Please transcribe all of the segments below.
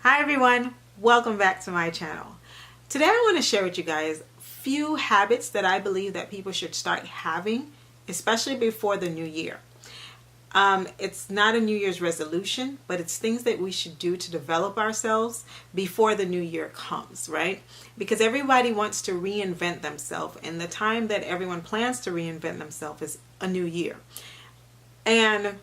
Hi everyone, welcome back to my channel. Today I want to share with you guys a few habits that I believe that people should start having, especially before the new year. It's not a New Year's resolution, but it's things that we should do to develop ourselves before the new year comes, right? Because everybody wants to reinvent themselves, and the time that everyone plans to reinvent themselves is a new year. And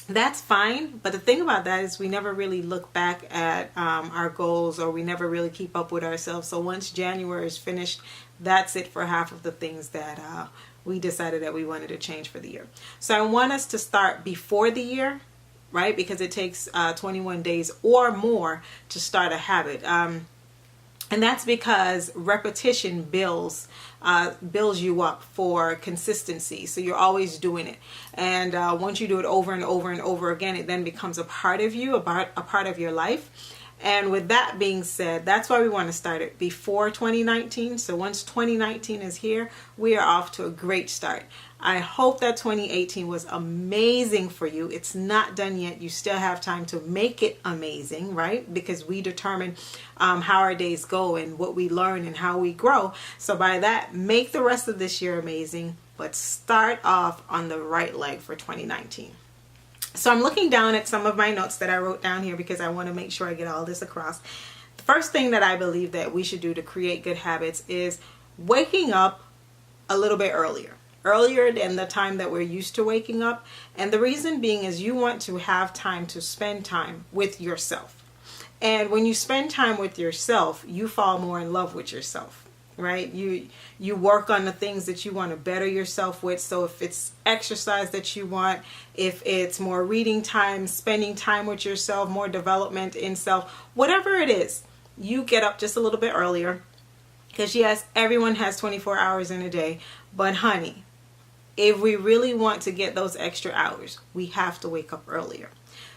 that's fine, but the thing about that is we never really look back at our goals, or we never really keep up with ourselves. So once January is finished, that's it for half of the things that we decided that we wanted to change for the year. So I want us to start before the year, right? Because it takes 21 days or more to start a habit. And that's because repetition builds you up for consistency. So you're always doing it. And once you do it over and over and over again, it then becomes a part of you, a part of your life. And with that being said, that's why we want to start it before 2019. So once 2019 is here, we are off to a great start. I hope that 2018 was amazing for you. It's not done yet. You still have time to make it amazing, right? Because we determine how our days go and what we learn and how we grow. So by that, make the rest of this year amazing, but start off on the right leg for 2019. So I'm looking down at some of my notes that I wrote down here because I want to make sure I get all this across. The first thing that I believe that we should do to create good habits is waking up a little bit earlier than the time that we're used to waking up. And the reason being is you want to have time to spend time with yourself. And when you spend time with yourself, you fall more in love with yourself, right? You work on the things that you want to better yourself with. So if it's exercise that you want, if it's more reading time, spending time with yourself, more development in self, whatever it is, you get up just a little bit earlier. Because yes, everyone has 24 hours in a day, but honey, if we really want to get those extra hours, we have to wake up earlier.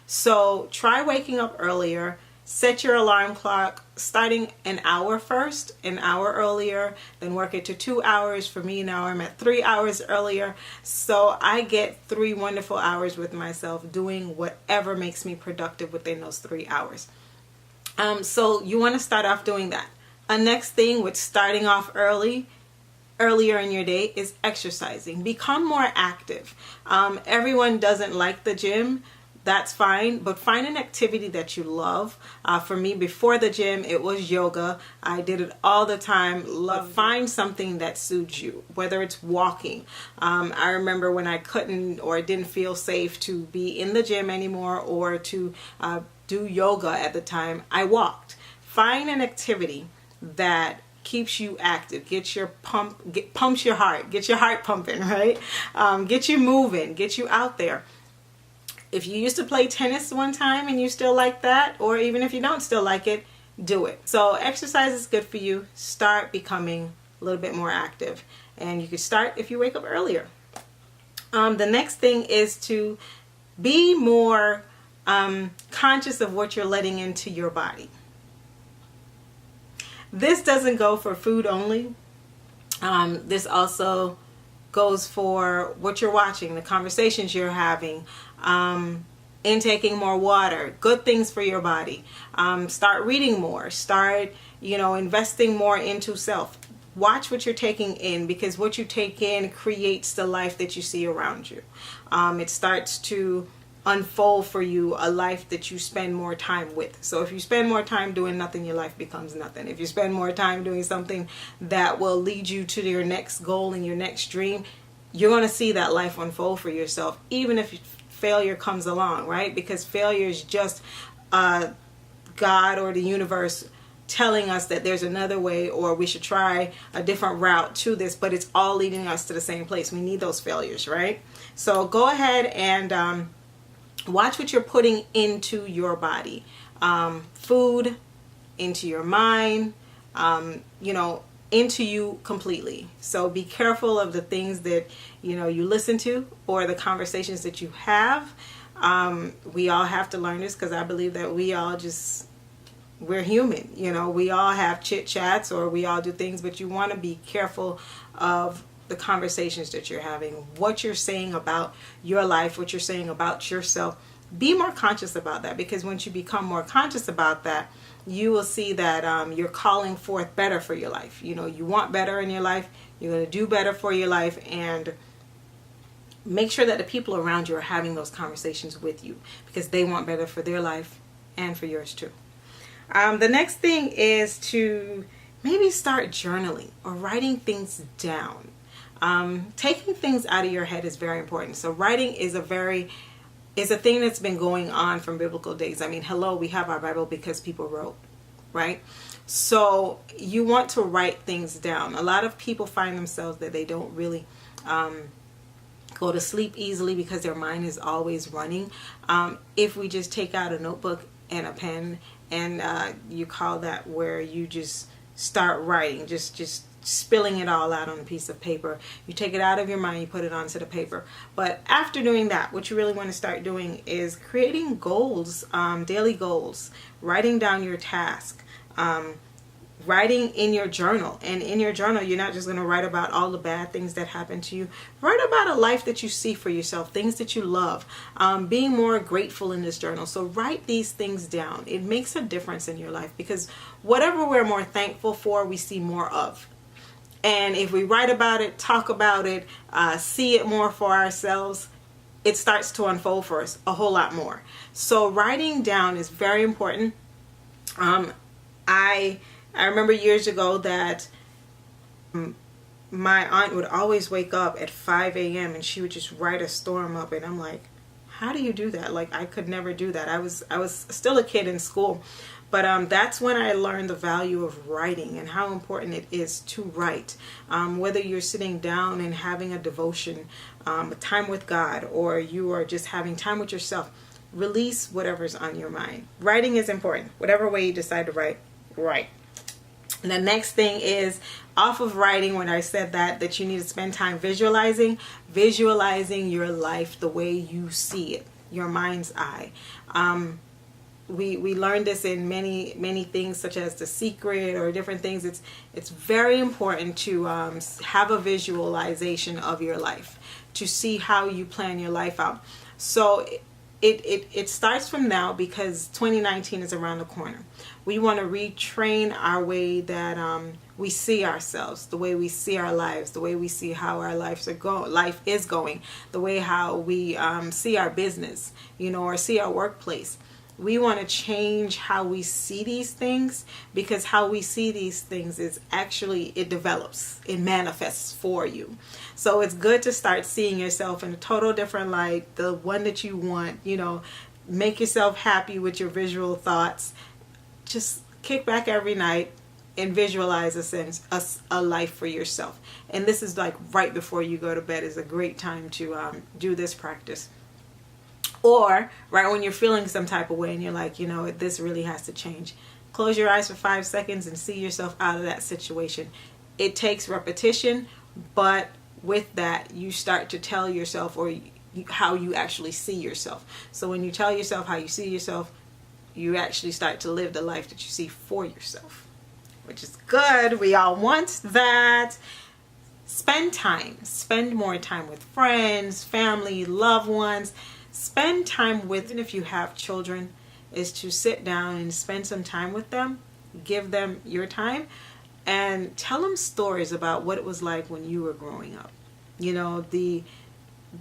So try waking up earlier. Set your alarm clock starting an hour first, an hour earlier, then work it to 2 hours. For me now, I'm at 3 hours earlier. So I get 3 wonderful hours with myself doing whatever makes me productive within those 3 hours. So you want to start off doing that. A next thing with starting off earlier in your day is exercising. Become more active. Everyone doesn't like the gym. That's fine, but find an activity that you love. For me, before the gym, it was yoga. I did it all the time. Find something that suits you, whether it's walking. I remember when I couldn't or didn't feel safe to be in the gym anymore or to do yoga at the time, I walked. Find an activity that keeps you active, pumps your heart, get your heart pumping, right? Get you moving, get you out there. If you used to play tennis one time and you still like that, or even if you don't still like it, do it. So exercise is good for you. Start becoming a little bit more active. And you can start if you wake up earlier. The next thing is to be more conscious of what you're letting into your body. This doesn't go for food only. This also goes for what you're watching, the conversations you're having, intaking more water, good things for your body. Start reading more. Start, investing more into self. Watch what you're taking in, because what you take in creates the life that you see around you. It starts to unfold for you a life that you spend more time with. So if you spend more time doing nothing, your life becomes nothing. If you spend more time doing something that will lead you to your next goal and your next dream, you're going to see that life unfold for yourself, even if failure comes along, right? Because failure is just God or the universe telling us that there's another way, or we should try a different route to this, but it's all leading us to the same place. We need those failures, right? So go ahead and watch what you're putting into your body, food, into your mind, into you completely. So be careful of the things that, you listen to or the conversations that you have. We all have to learn this, because I believe that we're human. We all have chit chats, or we all do things, but you want to be careful of the conversations that you're having, what you're saying about your life, what you're saying about yourself. be more conscious about that, because once you become more conscious about that, you will see that you're calling forth better for your life. You know, you want better in your life, you're going to do better for your life, and make sure that the people around you are having those conversations with you, because they want better for their life and for yours too. The next thing is to maybe start journaling or writing things down. Taking things out of your head is very important. So writing is a thing that's been going on from biblical days. I mean, hello, we have our Bible because people wrote, right? So you want to write things down. A lot of people find themselves that they don't really go to sleep easily because their mind is always running. If we just take out a notebook and a pen, and you call that where you just start writing, just spilling it all out on a piece of paper. You take it out of your mind, you put it onto the paper. But after doing that, what you really want to start doing is creating goals, daily goals, writing down your task, writing in your journal. And in your journal, you're not just going to write about all the bad things that happen to you. Write about a life that you see for yourself, things that you love, being more grateful in this journal. So write these things down. It makes a difference in your life, because whatever we're more thankful for, we see more of. And if we write about it, talk about it, see it more for ourselves, it starts to unfold for us a whole lot more. So writing down is very important. I remember years ago that my aunt would always wake up at 5 a.m. and she would just write a storm up, and I'm like, how do you do that? Like, I could never do that. I was still a kid in school, but that's when I learned the value of writing and how important it is to write. Whether you're sitting down and having a devotion, time with God, or you are just having time with yourself, release whatever's on your mind. Writing is important. Whatever way you decide to write, write. And the next thing is, off of writing, when I said that you need to spend time visualizing your life the way you see it, your mind's eye. We learned this in many things, such as The Secret or different things. It's very important to have a visualization of your life, to see how you plan your life out. So it starts from now, because 2019 is around the corner. We want to retrain our way that we see ourselves, the way we see our lives, the way we see how our life is going, the way how we see our business, or see our workplace. We want to change how we see these things, because how we see these things is actually, it develops, it manifests for you. So it's good to start seeing yourself in a total different light, the one that you want. Make yourself happy with your visual thoughts. Just kick back every night and visualize a life for yourself. And this is like right before you go to bed is a great time to do this practice. Or right when you're feeling some type of way and you're like, this really has to change. Close your eyes for 5 seconds and see yourself out of that situation. It takes repetition, but with that, you start to tell yourself how you actually see yourself. So when you tell yourself how you see yourself, you actually start to live the life that you see for yourself, which is good. We all want that. Spend more time with friends, family, loved ones. Spend time with, even if you have children, is to sit down and spend some time with them. Give them your time and tell them stories about what it was like when you were growing up. The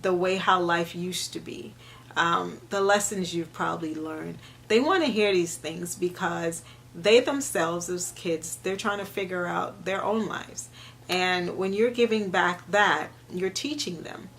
way how life used to be, the lessons you've probably learned. They want to hear these things, because they themselves, as kids, they're trying to figure out their own lives. And when you're giving back that, you're teaching them.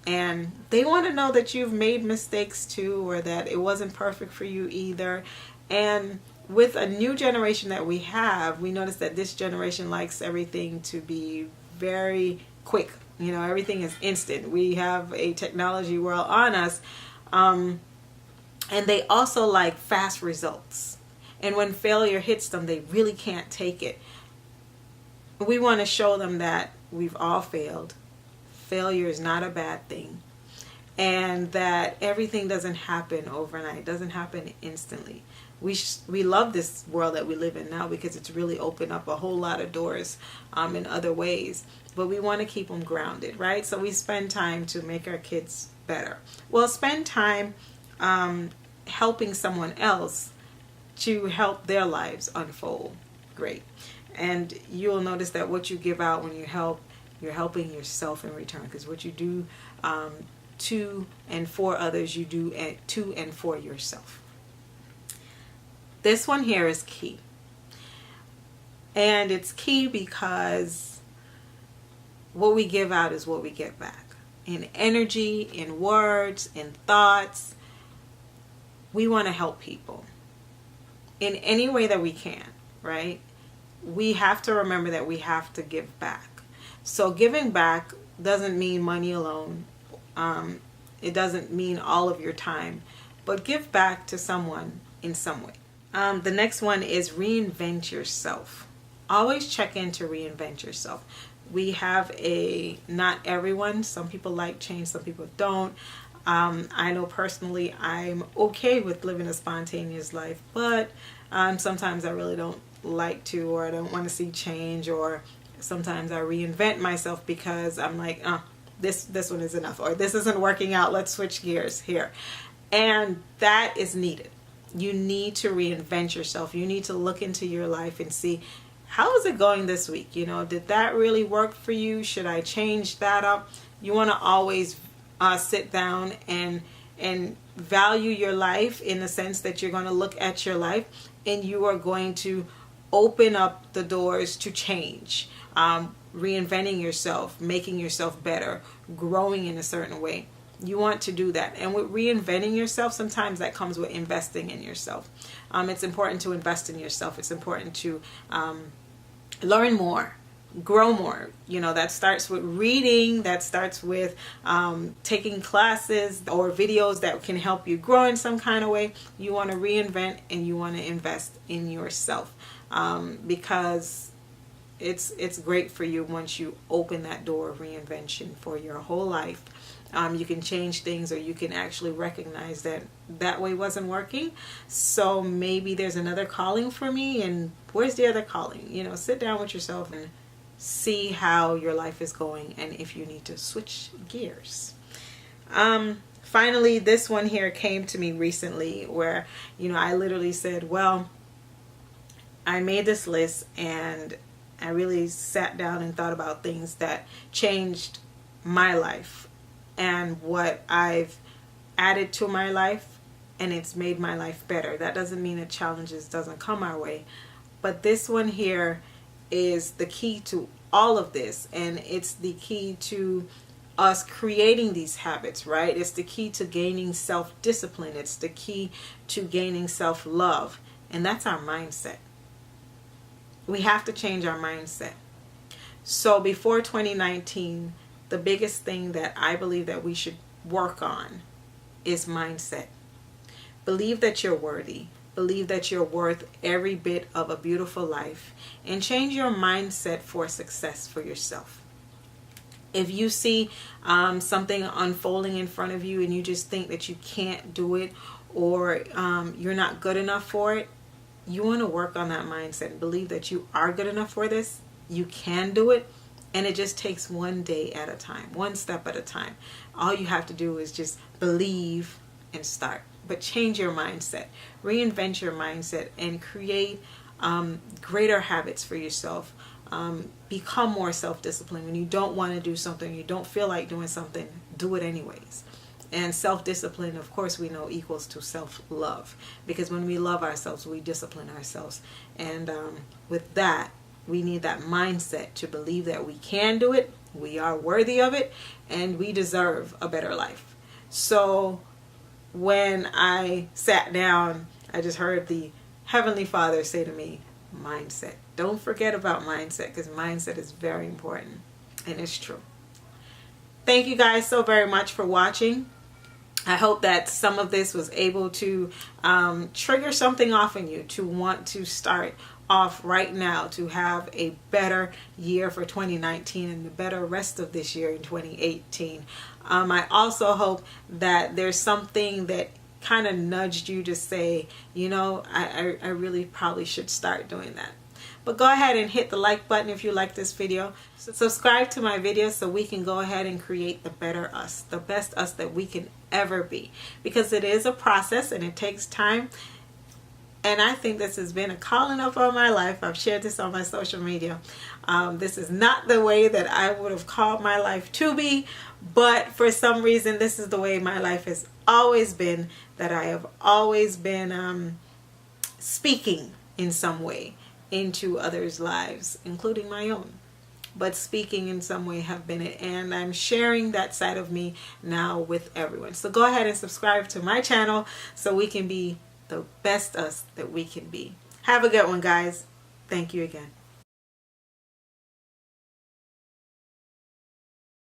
And they want to know that you've made mistakes too, or that it wasn't perfect for you either. And with a new generation that we have, we notice that this generation likes everything to be very quick. Everything is instant. We have a technology world on us. And they also like fast results. And when failure hits them, they really can't take it. We want to show them that we've all failed. Failure is not a bad thing. And that everything doesn't happen overnight, doesn't happen instantly. We love this world that we live in now, because it's really opened up a whole lot of doors in other ways. But we want to keep them grounded, right? So we spend time to make our kids better. Well, spend time helping someone else to help their lives unfold, great. And you'll notice that what you give out when you help, you're helping yourself in return, because what you do to and for others, you do to and for yourself. This one here is key. And it's key because what we give out is what we get back. In energy, in words, in thoughts. We want to help people in any way that we can, right? We have to remember that we have to give back. So giving back doesn't mean money alone. It doesn't mean all of your time, but give back to someone in some way. The next one is reinvent yourself. Always check in to reinvent yourself. We have not everyone, some people like change, some people don't. I know personally I'm okay with living a spontaneous life, but sometimes I really don't like to, or I don't want to see change, or sometimes I reinvent myself because I'm like, this one is enough, or this isn't working out, let's switch gears here. And that is needed. You need to reinvent yourself. You need to look into your life and see, how is it going this week? You know, did that really work for you? Should I change that up? You want to always sit down and value your life, in the sense that you're going to look at your life and you are going to open up the doors to change, reinventing yourself, making yourself better, growing in a certain way. You want to do that. And with reinventing yourself, sometimes that comes with investing in yourself. It's important to invest in yourself. It's important to learn more, grow more. You know, that starts with reading, that starts with taking classes or videos that can help you grow in some kind of way. You want to reinvent and you want to invest in yourself, because it's great for you once you open that door of reinvention for your whole life. You can change things, or you can actually recognize that way wasn't working. So maybe there's another calling for me, and where's the other calling? You know, sit down with yourself and see how your life is going, and if you need to switch gears. Finally, this one here came to me recently where, you know, I literally said, well, I made this list and I really sat down and thought about things that changed my life and what I've added to my life, and it's made my life better. That doesn't mean that challenges doesn't come our way, but this one here is the key to all of this, and it's the key to us creating these habits, right? It's the key to gaining self-discipline. It's the key to gaining self-love, and that's our mindset. We have to change our mindset. So before 2019, the biggest thing that I believe that we should work on is mindset. Believe that you're worthy. Believe that you're worth every bit of a beautiful life, and change your mindset for success for yourself. If you see something unfolding in front of you and you just think that you can't do it, or you're not good enough for it, you want to work on that mindset and believe that you are good enough for this. You can do it. And it just takes one day at a time, one step at a time. All you have to do is just believe and start. But change your mindset, reinvent your mindset, and create greater habits for yourself. Become more self-disciplined. When you don't want to do something, you don't feel like doing something, do it anyways. And self-discipline, of course, we know equals to self-love. Because when we love ourselves, we discipline ourselves. And with that, we need that mindset to believe that we can do it, we are worthy of it, and we deserve a better life. So when I sat down, I just heard the Heavenly Father say to me, mindset. Don't forget about mindset, because mindset is very important, and it's true. Thank you guys so very much for watching. I hope that some of this was able to trigger something off in you to want to start off right now, to have a better year for 2019 and a better rest of this year in 2018. I also hope that there's something that kind of nudged you to say, you know, I really probably should start doing that. But go ahead and hit the like button if you like this video. Subscribe to my videos so we can go ahead and create the better us, the best us that we can ever be, because it is a process and it takes time. And I think this has been a calling up on my life. I've shared this on my social media. This is not the way that I would have called my life to be, but for some reason, this is the way my life has always been, that I have always been speaking in some way into others' lives, including my own. But speaking in some way have been it, and I'm sharing that side of me now with everyone. So go ahead and subscribe to my channel so we can be the best us that we can be. Have a good one, guys. Thank you again.